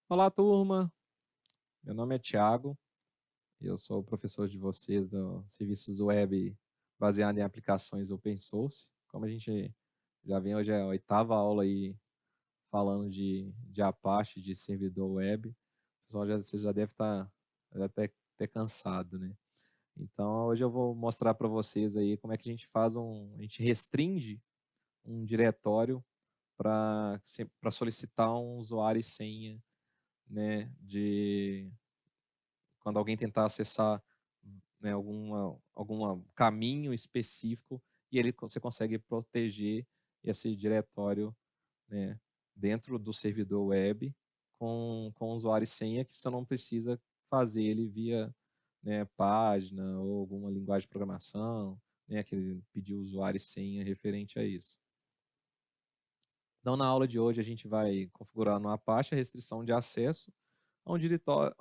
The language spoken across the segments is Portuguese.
Olá, turma. Meu nome é Thiago e eu sou o professor de vocês do Serviços Web baseado em aplicações open source. Como a gente já vem, hoje é a oitava aula aí falando de Apache, de servidor web. O pessoal você já deve estar até cansado, né? Então, hoje eu vou mostrar para vocês aí como é que a gente a gente restringe um diretório para solicitar um usuário e senha, né, quando alguém tentar acessar, né, algum caminho específico e você consegue proteger esse diretório, né, dentro do servidor web com usuário e senha que você não precisa fazer ele via, né, página ou alguma linguagem de programação, né, que ele pediu usuário e senha referente a isso. Então, na aula de hoje, a gente vai configurar no Apache a restrição de acesso a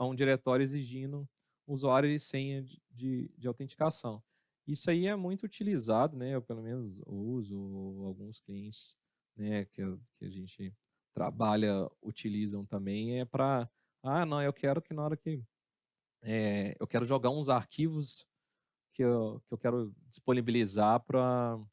um diretório exigindo usuário e senha de autenticação. Isso aí é muito utilizado, né? Eu pelo menos uso, alguns clientes, né, que a gente trabalha utilizam também, é para, não, eu quero que na hora que eu quero jogar uns arquivos que eu quero disponibilizar para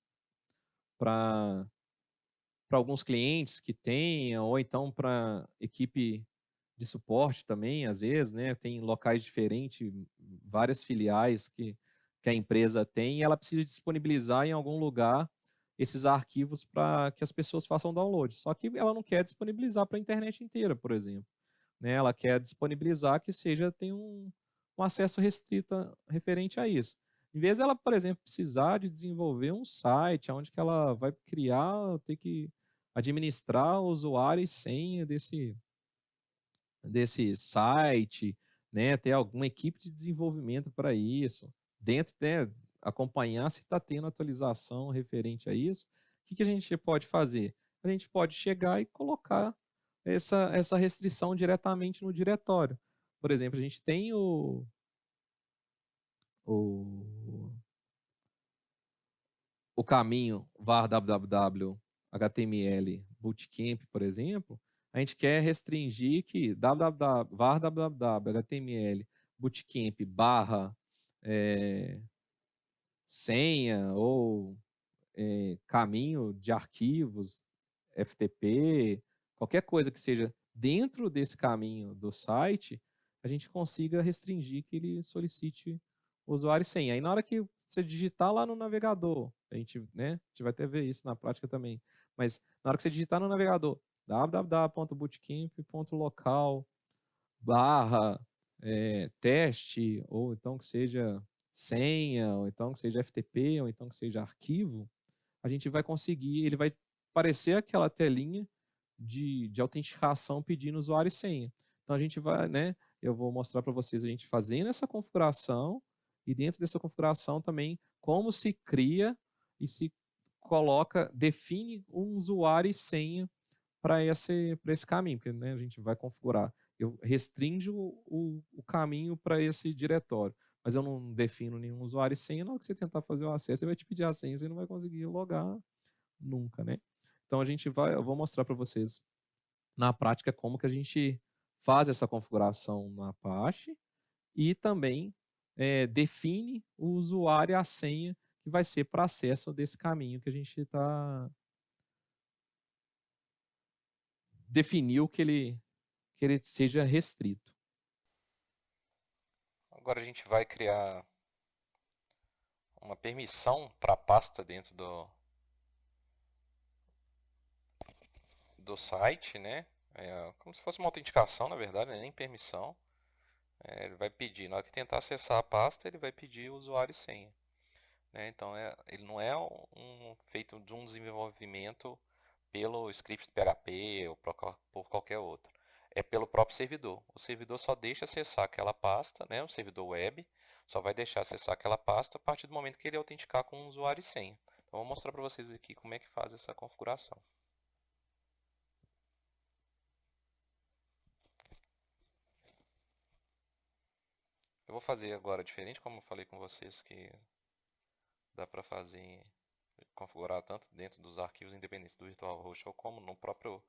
alguns clientes que tenham, ou então para equipe de suporte também, às vezes, né? Tem locais diferentes, várias filiais que a empresa tem, e ela precisa disponibilizar em algum lugar esses arquivos para que as pessoas façam download. Só que ela não quer disponibilizar para a internet inteira, por exemplo. Né? Ela quer disponibilizar que tenha um acesso restrito referente a isso. Em vez dela, por exemplo, precisar de desenvolver um site onde que ela vai criar, ter que administrar o usuário e senha desse site, né, ter alguma equipe de desenvolvimento para isso, dentro, né, acompanhar se está tendo atualização referente a isso, o que a gente pode fazer? A gente pode chegar e colocar essa restrição diretamente no diretório. Por exemplo, a gente tem o, o caminho var www HTML bootcamp, por exemplo, a gente quer restringir que var www HTML bootcamp barra senha ou caminho de arquivos FTP, qualquer coisa que seja dentro desse caminho do site, a gente consiga restringir que ele solicite o usuário e senha. Aí na hora que você digitar lá no navegador, né, a gente vai até ver isso na prática também, mas na hora que você digitar no navegador www.bootcamp.local barra teste, ou então que seja senha, ou então que seja FTP, ou então que seja arquivo, a gente vai conseguir, ele vai aparecer aquela telinha de autenticação pedindo usuário e senha. Então a gente vai, né? Eu vou mostrar para vocês a gente fazendo essa configuração e dentro dessa configuração também como se cria e se coloca, define um usuário e senha para esse caminho, porque, né, a gente vai configurar. Eu restringo o caminho para esse diretório, mas eu não defino nenhum usuário e senha. Na hora que você tentar fazer o acesso, ele vai te pedir a senha, você não vai conseguir logar nunca, né? Então eu vou mostrar para vocês na prática como que a gente faz essa configuração na Apache e também define o usuário e a senha que vai ser para acesso desse caminho que a gente definiu que ele seja restrito. Agora a gente vai criar uma permissão para a pasta dentro do site, né? Como se fosse uma autenticação, na verdade, né? Nem permissão. Ele vai pedir, na hora que tentar acessar a pasta, ele vai pedir o usuário e senha. Né? Então, ele não é feito de um desenvolvimento pelo script PHP ou por qualquer outro. É pelo próprio servidor. O servidor só deixa acessar aquela pasta, né? O servidor web só vai deixar acessar aquela pasta a partir do momento que ele autenticar com o usuário e senha. Então, vou mostrar para vocês aqui como é que faz essa configuração. Eu vou fazer agora diferente, como eu falei com vocês, que dá para fazer, configurar tanto dentro dos arquivos independentes do VirtualHost ou como no próprio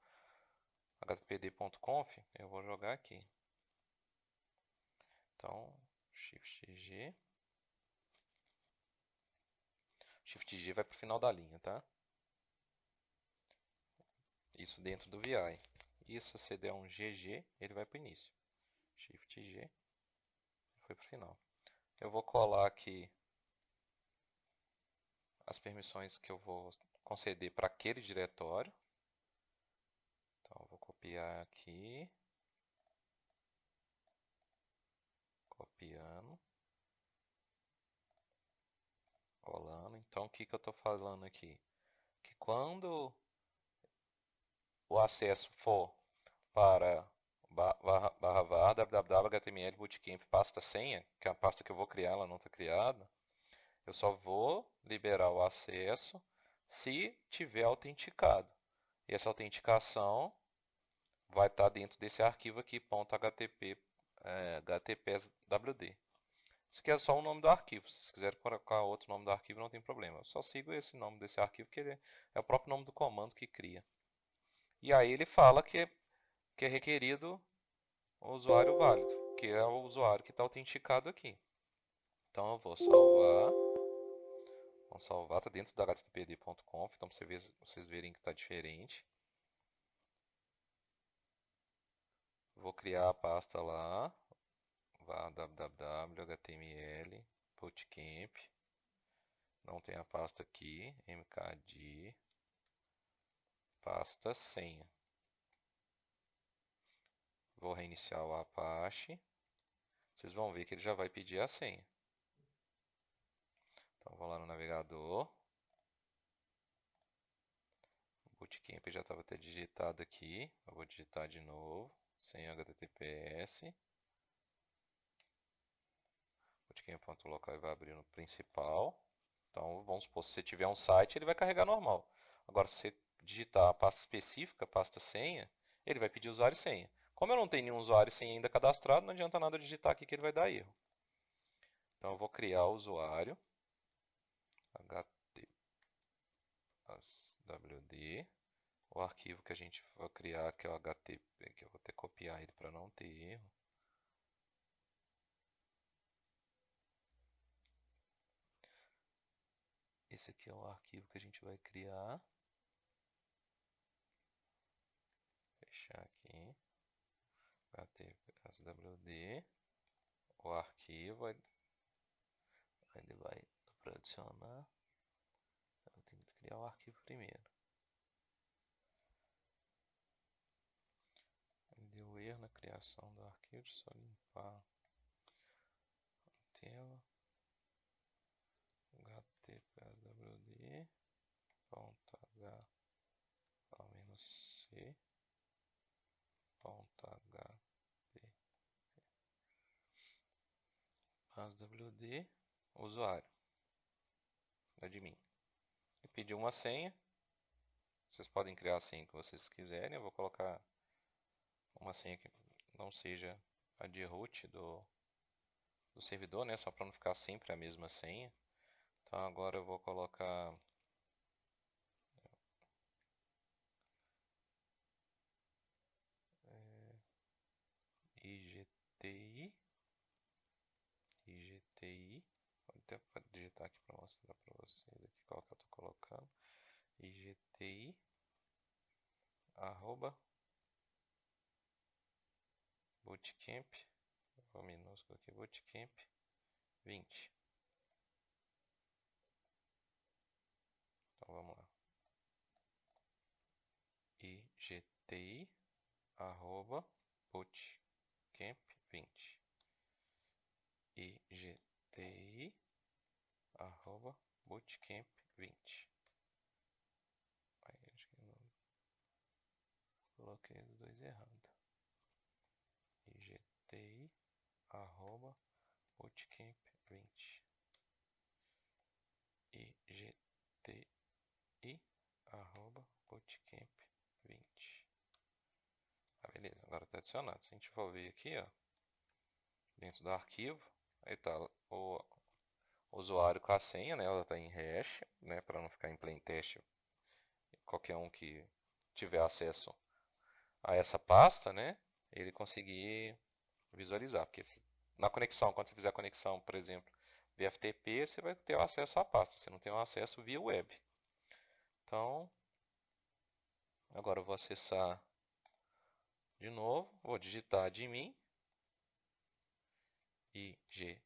httpd.conf, eu vou jogar aqui. Então, Shift G. Shift G vai para o final da linha, tá? Isso dentro do VI. E se você der um GG, ele vai para o início. Shift G. Foi para o final. Eu vou colar aqui as permissões que eu vou conceder para aquele diretório. Então, eu vou copiar aqui. Copiando. Colando. Então, o que eu estou falando aqui? Que quando o acesso for para www.html bootcamp pasta senha, que é a pasta que eu vou criar, ela não está criada, eu só vou liberar o acesso se tiver autenticado. E essa autenticação vai estar dentro desse arquivo aqui, .httpswd. Isso aqui é só o nome do arquivo. Se vocês quiserem colocar outro nome do arquivo, não tem problema. Eu só sigo esse nome desse arquivo, que ele é o próprio nome do comando que cria. E aí ele fala que é requerido o usuário válido, que é o usuário que está autenticado aqui. Então eu vou salvar. Vamos salvar, está dentro da httpd.conf, então para vocês verem que está diferente. Vou criar a pasta lá, www.html bootcamp. Não tem a pasta aqui, mkd, pasta senha. Vou reiniciar o Apache. Vocês vão ver que ele já vai pedir a senha. Então vou lá no navegador. O bootcamp já estava até digitado aqui. Eu vou digitar de novo, sem HTTPS. Bootcamp.local vai abrir no principal. Então vamos supor, se você tiver um site, ele vai carregar normal. Agora, se você digitar a pasta específica, pasta senha, ele vai pedir usuário e senha. Como eu não tenho nenhum usuário e senha ainda cadastrado, não adianta nada digitar aqui que ele vai dar erro. Então eu vou criar o usuário, htwd, o arquivo que a gente vai criar, que é o HTTP, que eu vou ter que copiar ele para não ter erro. Esse aqui é o arquivo que a gente vai criar. Fechar aqui. HTSWD. O arquivo, ele vai para adicionar. Eu tenho que criar o arquivo primeiro. Ele deu erro na criação do arquivo, deixa eu só limpar a tela. HTPSWD ponto H ao menos C ponto HT PSWD usuário admin. E pediu uma senha. Vocês podem criar a senha que vocês quiserem. Eu vou colocar uma senha que não seja a de root do servidor, né? Só para não ficar sempre a mesma senha. Então agora eu vou colocar IGTI, pode digitar aqui para mostrar para vocês aqui qual que eu estou colocando, IGTI, arroba, bootcamp, vou minúsculo aqui, bootcamp 20. Então vamos lá, IGTI, arroba, bootcamp 20. IGTI, arroba, bootcamp 20. Aí, acho que não coloquei os dois errados. IGTI, arroba, bootcamp 20. IGTI, arroba, bootcamp 20. Ah, beleza, agora está adicionado. Se a gente for ver aqui, ó, dentro do arquivo, aí tá o usuário com a senha, né? Ela está em hash, né? Para não ficar em plain text. Qualquer um que tiver acesso a essa pasta, né, ele conseguir visualizar. Porque na conexão, quando você fizer a conexão, por exemplo, via FTP, você vai ter o acesso à pasta, você não tem o acesso via web. Então, agora eu vou acessar de novo, vou digitar admin igti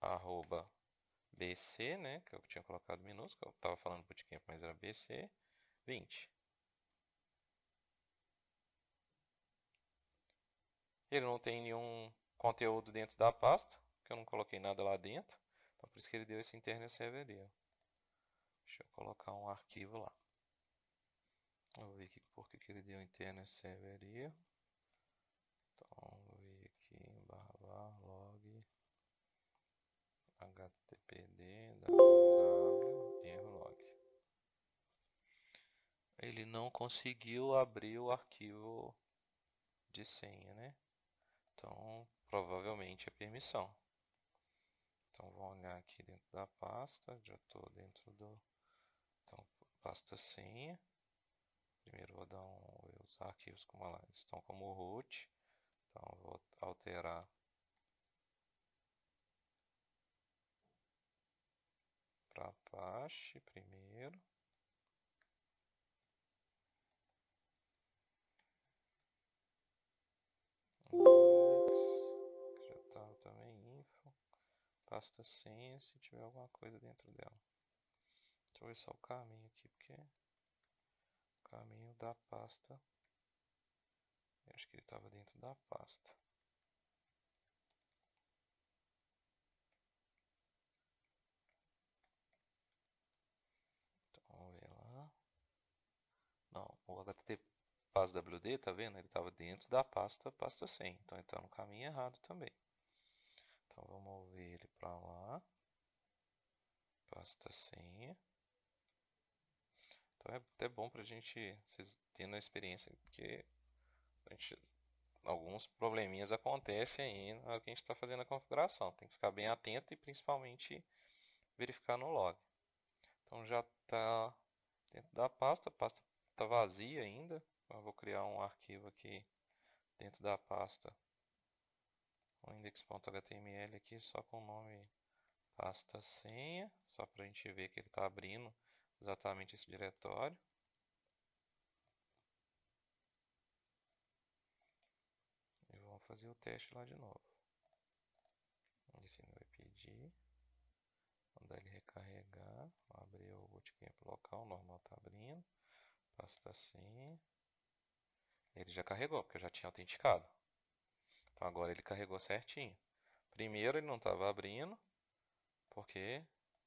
arroba bc, né, que eu tinha colocado minúsculo, eu estava falando bootcamp, mas era bc 20. Ele não tem nenhum conteúdo dentro da pasta, porque eu não coloquei nada lá dentro. Então por isso que ele deu esse internal server error. Deixa eu colocar um arquivo lá. Vou ver aqui por que ele deu internal server error. Então vou ver aqui barra log httpd www erro log. Ele não conseguiu abrir o arquivo de senha, né? Então provavelmente é permissão. Então vamos olhar aqui dentro da pasta, já estou dentro do então, pasta senha. Primeiro vou dar os arquivos como lá estão como root. Então vou alterar para Apache primeiro. Linux, que já estava também info. Pasta senha se tiver alguma coisa dentro dela. Deixa eu ver só o caminho aqui, porque o caminho da pasta, eu acho que ele estava dentro da pasta. Então vamos ver lá. Não, o HTTP passwd, tá vendo? Ele estava dentro da pasta senha. Então ele está no caminho errado também. Então vou mover ele para lá. Pasta senha. Então é até bom pra gente, vocês tendo a experiência, porque a gente, alguns probleminhas acontecem aí na hora que a gente está fazendo a configuração. Tem que ficar bem atento e principalmente verificar no log. Então já está dentro da pasta, a pasta está vazia ainda. Eu vou criar um arquivo aqui dentro da pasta, um index.html aqui só com o nome pasta senha, só para a gente ver que ele está abrindo exatamente esse diretório. E vamos fazer o teste lá de novo. Esse vai pedir, mandar ele recarregar, abrir o bootcamp local, normal está abrindo, pasta senha. Ele já carregou, porque eu já tinha autenticado. Então agora ele carregou certinho. Primeiro ele não estava abrindo, porque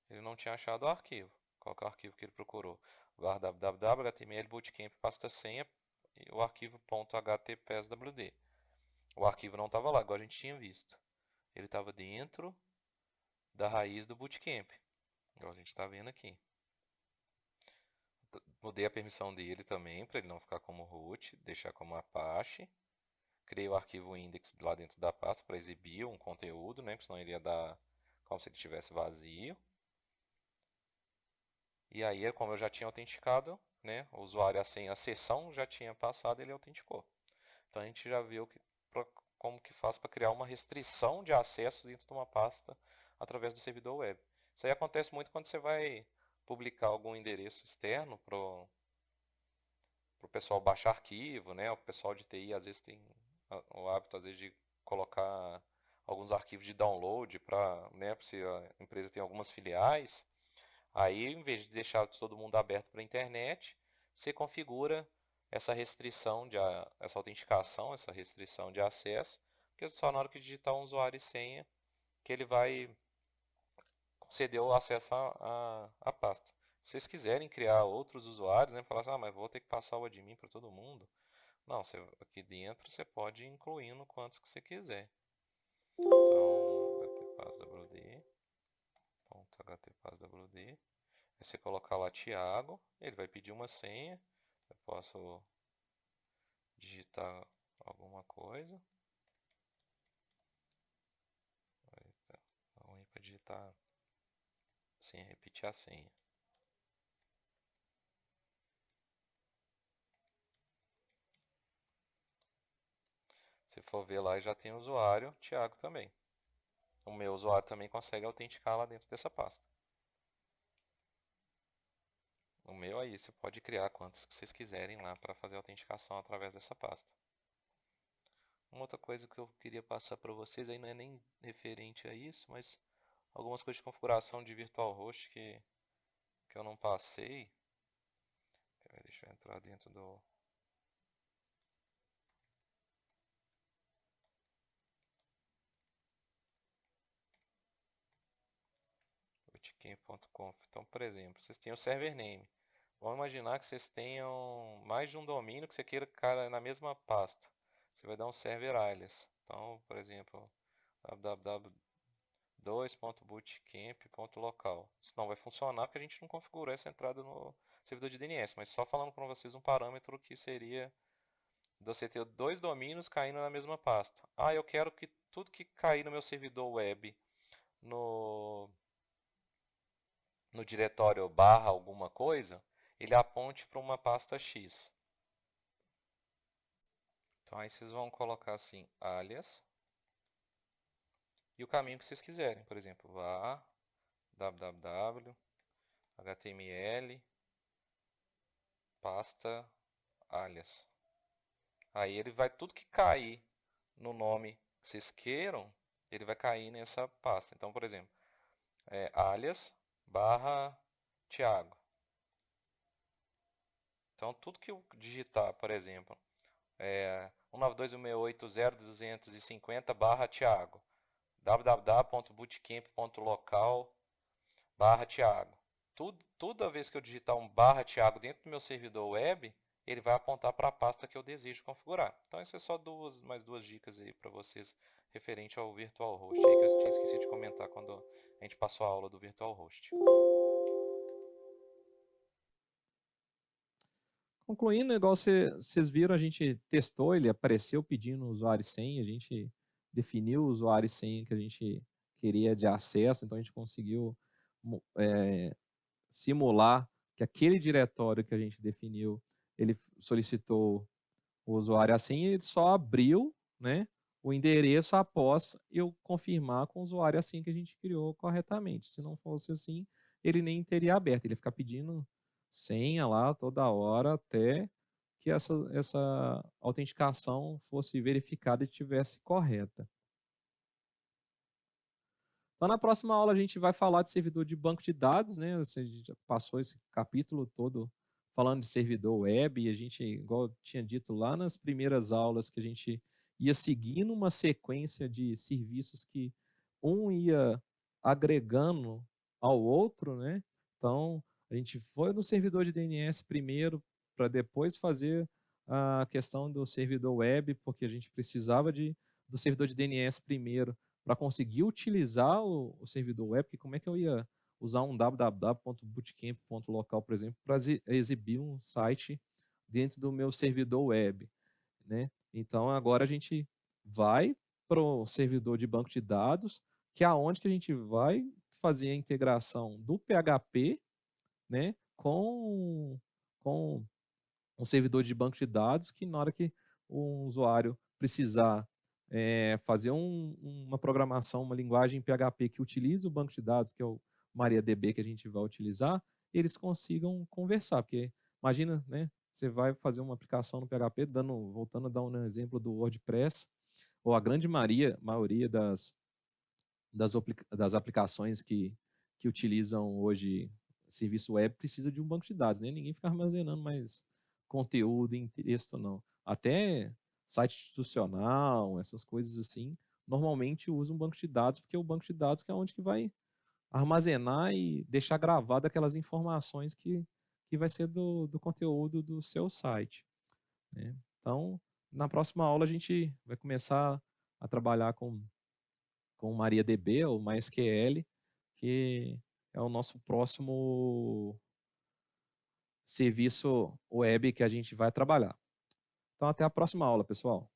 ele não tinha achado o arquivo. Qual que é o arquivo que ele procurou? www html bootcamp pasta senha e o arquivo .htpswd. O arquivo não estava lá, igual a gente tinha visto. Ele estava dentro da raiz do bootcamp, igual a gente está vendo aqui. Mudei a permissão dele também, para ele não ficar como root, deixar como Apache. Criei o arquivo index lá dentro da pasta para exibir um conteúdo, né? Porque senão ele ia dar como se ele estivesse vazio. E aí, como eu já tinha autenticado, né? O usuário, assim, a sessão já tinha passado, ele autenticou. Então a gente já viu como que faz para criar uma restrição de acesso dentro de uma pasta através do servidor web. Isso aí acontece muito quando você vai publicar algum endereço externo para o pessoal baixar arquivo, né? O pessoal de TI às vezes tem o hábito às vezes de colocar alguns arquivos de download para, né, se a empresa tem algumas filiais. Aí, em vez de deixar todo mundo aberto para a internet, você configura essa restrição essa autenticação, essa restrição de acesso, porque só na hora que digitar um usuário e senha que ele vai conceder o acesso à pasta. Se vocês quiserem criar outros usuários, né, falar assim, mas vou ter que passar o admin para todo mundo. Não, aqui dentro você pode ir incluindo quantos que você quiser. Então, htpasswd.htpasswd. Aí você colocar lá Thiago, ele vai pedir uma senha. Eu posso digitar alguma coisa. Tá ruim para digitar sem repetir a senha. Se for ver lá, já tem o usuário, Thiago também. O meu usuário também consegue autenticar lá dentro dessa pasta. O meu aí, você pode criar quantos que vocês quiserem lá para fazer a autenticação através dessa pasta. Uma outra coisa que eu queria passar para vocês aí não é nem referente a isso, mas algumas coisas de configuração de VirtualHost que eu não passei. Deixa eu entrar dentro do bootcamp.conf. Então, por exemplo, vocês têm o server name. Vamos imaginar que vocês tenham mais de um domínio que você queira ficar na mesma pasta. Você vai dar um server alias. Então, por exemplo, www.2.bootcamp.local. Isso não vai funcionar porque a gente não configurou essa entrada no servidor de DNS, mas só falando para vocês um parâmetro que seria de você ter dois domínios caindo na mesma pasta. Ah, eu quero que tudo que cair no meu servidor web no diretório barra alguma coisa, ele aponte para uma pasta X. Então aí vocês vão colocar assim, alias, e o caminho que vocês quiserem. Por exemplo, var www html pasta alias. Aí ele vai, tudo que cair no nome que vocês queiram, ele vai cair nessa pasta. Então, por exemplo, alias barra Thiago. Então, tudo que eu digitar, por exemplo, 192.168.0.250 barra Thiago, www.bootcamp.local barra Thiago. Toda vez que eu digitar um barra Thiago dentro do meu servidor web, ele vai apontar para a pasta que eu desejo configurar. Então, essas é só mais duas dicas aí para vocês referente ao VirtualHost, aí que eu tinha esquecido de comentar quando a gente passou a aula do VirtualHost. Concluindo, igual vocês viram, a gente testou, ele apareceu pedindo usuário e senha, a gente definiu o usuário e senha que a gente queria de acesso, então a gente conseguiu simular que aquele diretório que a gente definiu, ele solicitou o usuário e a senha, ele só abriu, né, o endereço após eu confirmar com o usuário e a senha que a gente criou corretamente. Se não fosse assim, ele nem teria aberto, ele ia ficar pedindo senha lá toda hora até que essa autenticação fosse verificada e estivesse correta. Então, na próxima aula, a gente vai falar de servidor de banco de dados, né? A gente já passou esse capítulo todo falando de servidor web, e a gente, igual eu tinha dito lá nas primeiras aulas, que a gente ia seguindo uma sequência de serviços que um ia agregando ao outro, né? Então, a gente foi no servidor de DNS primeiro, para depois fazer a questão do servidor web, porque a gente precisava do servidor de DNS primeiro, para conseguir utilizar o servidor web, porque como é que eu ia usar um www.bootcamp.local, por exemplo, para exibir um site dentro do meu servidor web, né? Então, agora a gente vai para o servidor de banco de dados, que é onde que a gente vai fazer a integração do PHP, né, com um servidor de banco de dados, que na hora que o usuário precisar fazer uma programação, uma linguagem PHP que utiliza o banco de dados, que é o MariaDB que a gente vai utilizar, eles consigam conversar, porque imagina, né, você vai fazer uma aplicação no PHP, voltando a dar um exemplo do WordPress, ou a grande maioria das aplicações que utilizam hoje serviço web precisa de um banco de dados, né? Ninguém fica armazenando mais conteúdo em texto, não. Até site institucional, essas coisas assim, normalmente usa um banco de dados, porque o banco de dados que é onde que vai armazenar e deixar gravado aquelas informações que vai ser do conteúdo do seu site, né? Então, na próxima aula a gente vai começar a trabalhar com MariaDB ou MySQL, que é o nosso próximo serviço web que a gente vai trabalhar. Então, até a próxima aula, pessoal.